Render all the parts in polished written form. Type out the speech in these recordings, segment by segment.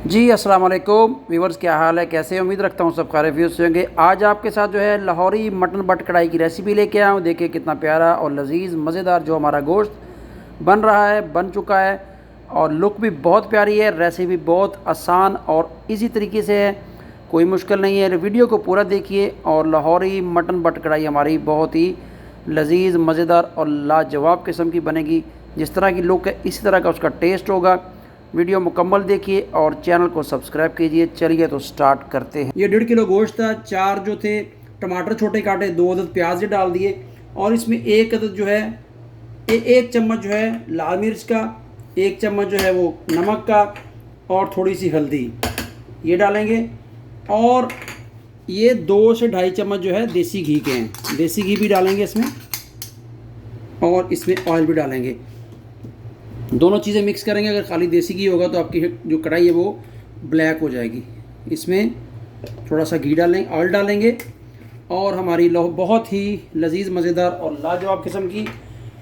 जी अस्सलाम वालेकुम व्यूवर्स, क्या हाल है, कैसे? उम्मीद रखता हूँ सब खैरियत से होंगे। आज आपके साथ जो है लाहौरी मटन बट कढ़ाई की रेसिपी लेके आया हूँ। देखिए कितना प्यारा और लजीज़ मज़ेदार जो हमारा गोश्त बन रहा है, बन चुका है और लुक भी बहुत प्यारी है। रेसिपी बहुत आसान और इजी तरीके से है, कोई मुश्किल नहीं है। वीडियो को पूरा देखिए और लाहौरी मटन बट कढ़ाई हमारी बहुत ही लजीज़ मज़ेदार और लाजवाब किस्म की बनेगी। जिस तरह की लुक है इसी तरह का उसका टेस्ट होगा। वीडियो मुकम्मल देखिए और चैनल को सब्सक्राइब कीजिए। चलिए तो स्टार्ट करते हैं। ये 1.5 किलो गोश्त था, 4 जो थे टमाटर छोटे काटे, 2 अदद प्याज के डाल दिए और इसमें 1 अदद जो है 1 चम्मच जो है लाल मिर्च का, 1 चम्मच जो है वो नमक का और थोड़ी सी हल्दी ये डालेंगे। और ये 2 से 2.5 चम्मच जो है देसी घी के हैं, देसी घी भी डालेंगे इसमें और इसमें ऑयल भी डालेंगे। दोनों चीज़ें मिक्स करेंगे। अगर खाली देसी घी होगा तो आपकी जो कढ़ाई है वो ब्लैक हो जाएगी। इसमें थोड़ा सा घी डालेंगे, ऑयल डालेंगे और हमारी बहुत ही लजीज़ मज़ेदार और लाजवाब किस्म की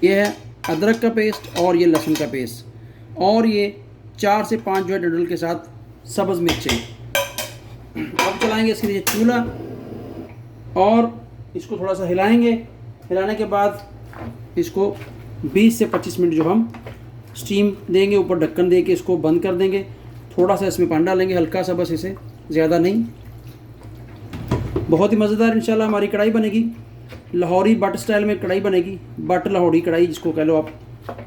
ये है अदरक का पेस्ट और ये लहसुन का पेस्ट और ये 4 से 5 जो है डंडल के साथ सब्ज़ मिर्चें। अब चलाएंगे इसके लिए चूल्हा और इसको थोड़ा सा हिलाएंगे। हिलाने के बाद इसको 20 से 25 मिनट जो हम स्टीम देंगे, ऊपर ढक्कन दे के इसको बंद कर देंगे। थोड़ा सा इसमें पानी डालेंगे, हल्का सा बस, इसे ज़्यादा नहीं। बहुत ही मज़ेदार इंशाल्लाह हमारी कढ़ाई बनेगी। लाहौरी बट स्टाइल में कढ़ाई बनेगी, बट लाहौरी कढ़ाई जिसको कह लो आप,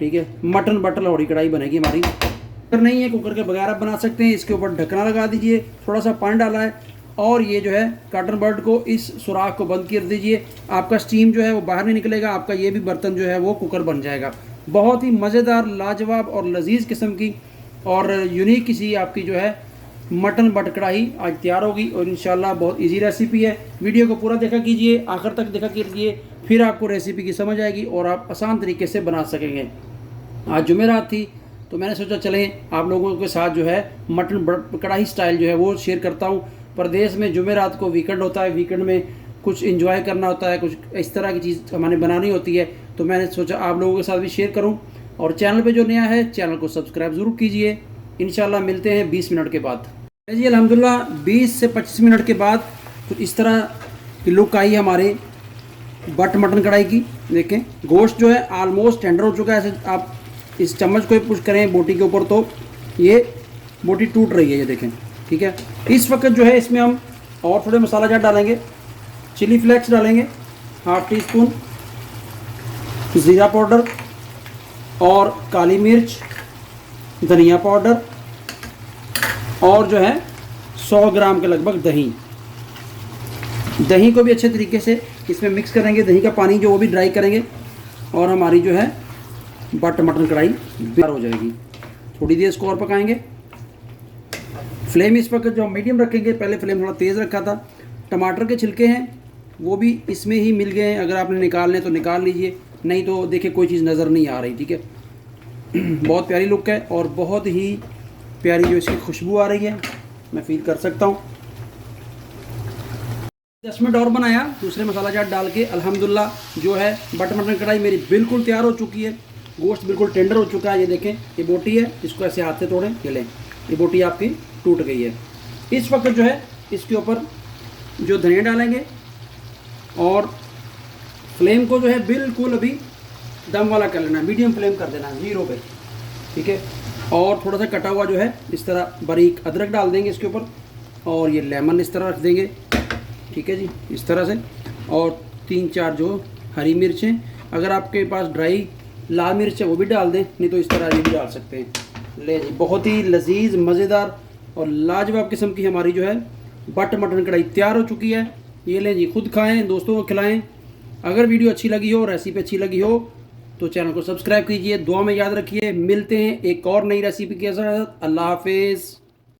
ठीक है। मटन बट लाहौरी कढ़ाई बनेगी हमारी। कुकर नहीं है, कुकर के बगैर आप बना सकते हैं। इसके ऊपर ढक्कना लगा दीजिए, थोड़ा सा पानी डाला है और ये जो है कॉटन बर्ड को इस सुराख को बंद कर दीजिए। आपका स्टीम जो है वो बाहर नहीं निकलेगा, आपका ये भी बर्तन जो है वो कुकर बन जाएगा। बहुत ही मज़ेदार, लाजवाब और लजीज़ किस्म की और यूनिक किसी आपकी जो है मटन बट कढ़ाई आज तैयार होगी और इंशाल्लाह बहुत इजी रेसिपी है। वीडियो को पूरा देखा कीजिए, आखिर तक देखा कीजिए, फिर आपको रेसिपी की समझ आएगी और आप आसान तरीके से बना सकेंगे। आज जुमेरात थी तो मैंने सोचा चलें आप लोगों के साथ जो है मटन बट कढ़ाई स्टाइल जो है वो शेयर करता हूँ। प्रदेश में जुमेरात को वीकेंड होता है, वीकेंड में कुछ एंजॉय करना होता है, कुछ इस तरह की चीज़ हमारे बनानी होती है, तो मैंने सोचा आप लोगों के साथ भी शेयर करूं। और चैनल पे जो नया है चैनल को सब्सक्राइब ज़रूर कीजिए। इंशाल्लाह मिलते हैं 20 मिनट के बाद। जी अल्हम्दुलिल्लाह 20 से 25 मिनट के बाद कुछ इस तरह की लुक आई हमारे बट मटन कढ़ाई की। देखें गोश्त जो है आलमोस्ट टेंडर हो चुका है। ऐसे आप इस चम्मच को पुश करें बोटी के ऊपर तो ये बोटी टूट रही है, ये देखें, ठीक है। इस वक्त जो है इसमें हम और थोड़े मसाला जात डालेंगे। चिली फ्लेक्स डालेंगे, 1/2 टीस्पून ज़ीरा पाउडर और काली मिर्च, धनिया पाउडर और जो है 100 ग्राम के लगभग दही। दही को भी अच्छे तरीके से इसमें मिक्स करेंगे, दही का पानी जो वो भी ड्राई करेंगे और हमारी जो है बट मटन कढ़ाई तैयार हो जाएगी। थोड़ी देर इसको और पकाएंगे। फ्लेम इस वक्त जो हम मीडियम रखेंगे, पहले फ्लेम थोड़ा तेज़ रखा था। टमाटर के छिलके हैं वो भी इसमें ही मिल गए हैं, अगर आपने निकालने तो निकाल लीजिए, नहीं तो देखिए कोई चीज़ नज़र नहीं आ रही, ठीक है। बहुत प्यारी लुक है और बहुत ही प्यारी जो इसकी खुशबू आ रही है, मैं फील कर सकता हूँ। 10 मिनट और बनाया दूसरे मसाला जात डाल के। अल्हम्दुलिल्लाह जो है बट मटन कढ़ाई मेरी बिल्कुल तैयार हो चुकी है। गोश्त बिल्कुल टेंडर हो चुका है। ये देखें, ये बोटी है, इसको ऐसे हाथ से तोड़ें, ये लें, ये बोटी आपकी टूट गई है। इस वक्त जो है इसके ऊपर जो धनिया डालेंगे और फ्लेम को जो है बिल्कुल अभी दम वाला कर लेना, मीडियम फ्लेम कर देना, 0 पे, ठीक है। और थोड़ा सा कटा हुआ जो है इस तरह बारीक अदरक डाल देंगे इसके ऊपर और ये लेमन इस तरह रख देंगे, ठीक है जी, इस तरह से। और 3-4 जो हरी मिर्चें, अगर आपके पास ड्राई लाल मिर्च है वो भी डाल दें, नहीं तो इस तरह ये भी डाल सकते हैं। ले जी, बहुत ही लजीज मज़ेदार और लाजवाब किस्म की हमारी जो है बट मटन कढ़ाई तैयार हो चुकी है। ये लें जी, खुद खाएं, दोस्तों को खिलाएं। अगर वीडियो अच्छी लगी हो, रेसिपी अच्छी लगी हो तो चैनल को सब्सक्राइब कीजिए, दुआ में याद रखिए। मिलते हैं एक और नई रेसिपी के साथ। अल्लाह हाफिज़।